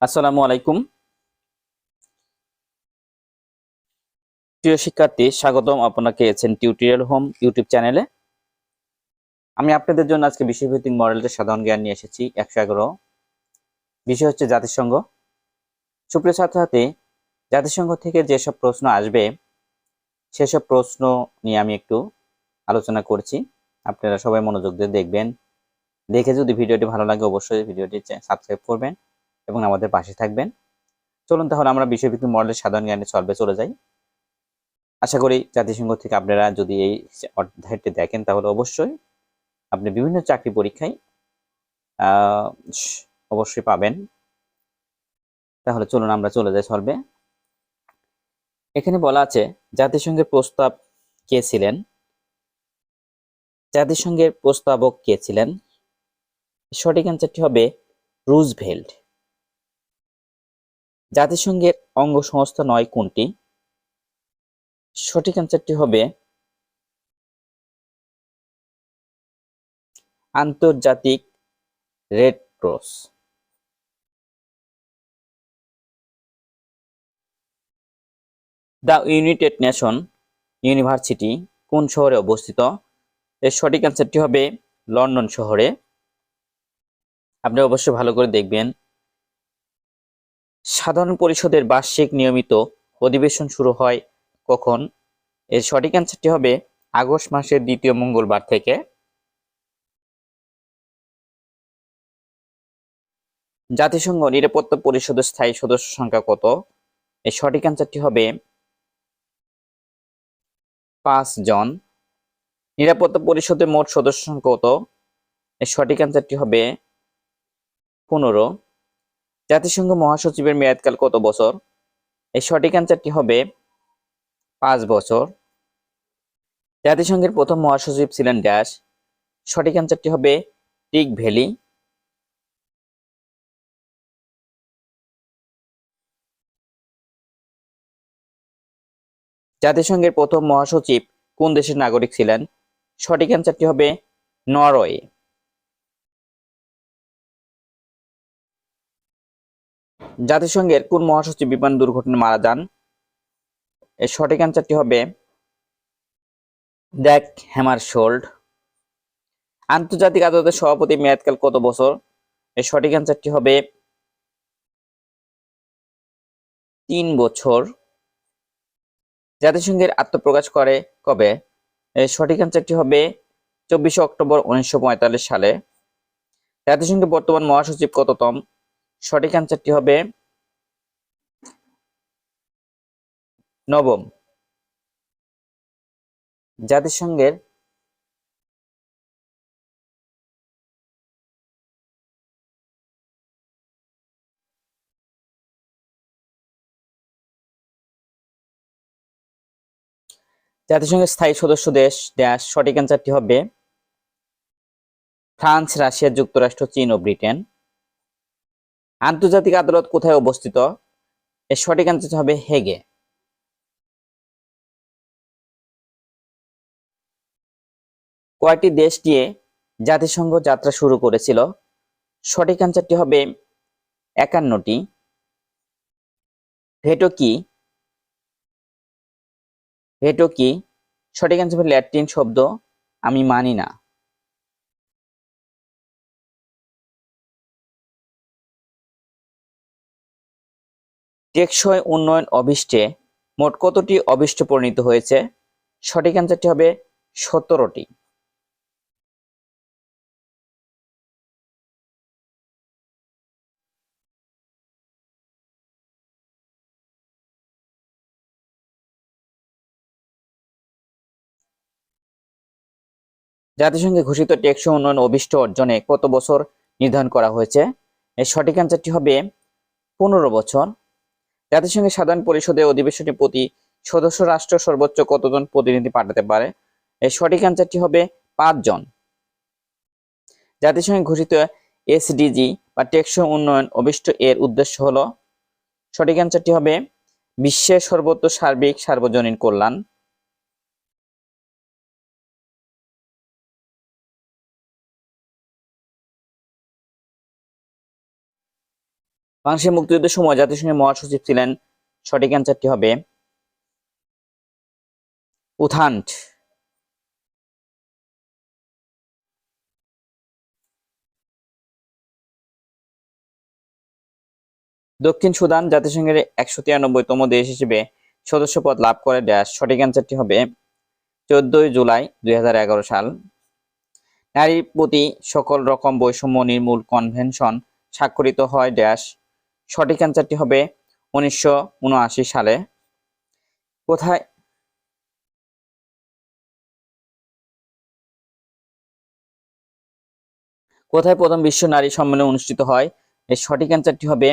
আসসালামু আলাইকুম প্রিয় শিক্ষার্থী, স্বাগতম আপনাকে এসএন টিউটোরিয়াল হোম ইউটিউব চ্যানেলে। আমি আপনাদের জন্য আজকে বিষয়ভিত্তিক মডেলের সাধারণ জ্ঞান নিয়ে এসেছি। 111 বিষয় হচ্ছে জাতিসংঘ। সুপ্রিয় ছাত্রছাত্রী, জাতিসংঘ থেকে যেসব প্রশ্ন আসবে সেসব প্রশ্ন নিয়ে আমি একটু আলোচনা করছি। আপনারা সবাই মনোযোগ দিয়ে দেখবেন। দেখে যদি ভিডিওটি ভালো লাগে অবশ্যই ভিডিওটি সাবস্ক্রাইব করবেন এবং আমাদের পাশে থাকবেন। চলুন তাহলে আমরা বিষয়ভিত্তিক মডেলের সাধারণ জ্ঞানের সলভে চলে যাই। আশা করি জাতিসংঘ থেকে আপনারা যদি এই অধ্যায়টি দেখেন তাহলে অবশ্যই আপনি বিভিন্ন চাকরি পরীক্ষায় অবশ্যই পাবেন। তাহলে চলুন আমরা চলে যাই সলভে। এখানে বলা আছে জাতিসংঘের প্রস্তাব কে ছিলেন? জাতিসংঘের প্রস্তাবক কে ছিলেন? সঠিক অ্যান্সারটি হবে রুজভেল্ট। জাতিসংঘের অঙ্গ সংস্থা নয় কোনটি? সঠিক অ্যান্সারটি হবে আন্তর্জাতিক red cross. The United nation university কোন শহরে অবস্থিত? এর সঠিক অ্যান্সারটি হবে লন্ডন শহরে। আপনি অবশ্যই ভালো করে দেখবেন। সাধারণ পরিষদের বার্ষিক নিয়মিত অধিবেশন শুরু হয় কখন? এর সঠিক অ্যান্সারটি হবে আগস্ট মাসের দ্বিতীয় মঙ্গলবার থেকে। জাতিসংঘ নিরাপত্তা পরিষদের স্থায়ী সদস্য সংখ্যা কত? এর সঠিক অ্যান্সারটি হবে 5 জন। নিরাপত্তা পরিষদের মোট সদস্য সংখ্যা কত? এর সঠিক অ্যান্সারটি হবে 15। জাতিসংঘ মহাসচিবের মেয়াদকাল কত বছর? এর সঠিক অ্যান্সারটি হবে 5 বছর। জাতিসংঘের প্রথম মহাসচিব ছিলেন ড্যাশ। সঠিক অ্যান্সারটি হবে টিক ভ্যালি। জাতিসংঘের প্রথম মহাসচিব কোন দেশের নাগরিক ছিলেন? সঠিক অ্যান্সারটি হবে নরওয়ে। জাতিসংঘের কোন মহাসচিব বিমান দুর্ঘটনায় মারা যান? এর সঠিক অ্যান্সারটি হবে ড্যাক হ্যামারশোল্ড। আন্তর্জাতিক আদালতের সভাপতি মেয়াদকাল কত বছর? এর সঠিক অ্যান্সারটি হবে 3 বছর। জাতিসংঘের আত্মপ্রকাশ করে কবে? এর সঠিক অ্যান্সারটি হবে 24 অক্টোবর 1945 সালে। জাতিসংঘের বর্তমান মহাসচিব কততম? সঠিক অ্যান্সারটি হবে 9ম। জাতিসংঘের জাতিসংঘের স্থায়ী সদস্য দেশ ড্যাশ। সঠিক অ্যান্সারটি হবে ফ্রান্স, রাশিয়া, যুক্তরাষ্ট্র, চীন ও ব্রিটেন। আন্তর্জাতিক আদালত কোথায় অবস্থিত? এর সঠিক অ্যান্সার হবে হেগে। কয়টি দেশ নিয়ে জাতিসংঘ যাত্রা শুরু করেছিল? সঠিক অ্যান্সারটি হবে 51টি। ভেটো কি? ভেটো কি? সঠিক অ্যান্সার হবে ল্যাটিন শব্দ, আমি মানি না। টেকসই উন্নয়ন অভিষ্টে মোট কতটি অভিষ্ট পরিণত হয়েছে? সঠিক অ্যান্সারটি হবে 17টি। জাতিসংঘে ঘোষিত টেকসই উন্নয়ন অভিষ্ট অর্জনে কত বছর নির্ধারণ করা হয়েছে? এর সঠিক অ্যান্সারটি হবে 15 বছর। জাতিসংঘের সাধারণ পরিষদের অধিবেশনে প্রতি সদস্য রাষ্ট্র সর্বোচ্চ কতজন প্রতিনিধি পাঠাতে পারে? এর সঠিক অ্যান্সারটি হবে 5 জন। জাতিসংঘে ঘোষিত এসডিজি বা টেকসই উন্নয়ন অভিষ্ট এর উদ্দেশ্য হলো? সঠিক অ্যান্সারটি হবে বিশ্বের সর্বত্র সার্বিক সার্বজনীন কল্যাণ। বাংলাদেশের মুক্তিযুদ্ধের সময় জাতিসংঘের মহাসচিব ছিলেন? সঠিক অ্যান্সারটি হবে উথান্ট। দক্ষিণ সুদান জাতিসংঘের 193তম দেশ হিসেবে সদস্যপদ লাভ করে ড্যাশ। সঠিক অ্যান্সারটি হবে 14 জুলাই 2011 সাল। নারীর প্রতি সকল রকম বৈষম্য নির্মূল কনভেনশন স্বাক্ষরিত হয় ড্যাশ। সঠিক অ্যান্সারটি হবে 1979 সালে। কোথায় কোথায় প্রথম বিশ্ব নারী সম্মেলন অনুষ্ঠিত হয়? এর সঠিক অ্যান্সারটি হবে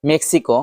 মেক্সিকো।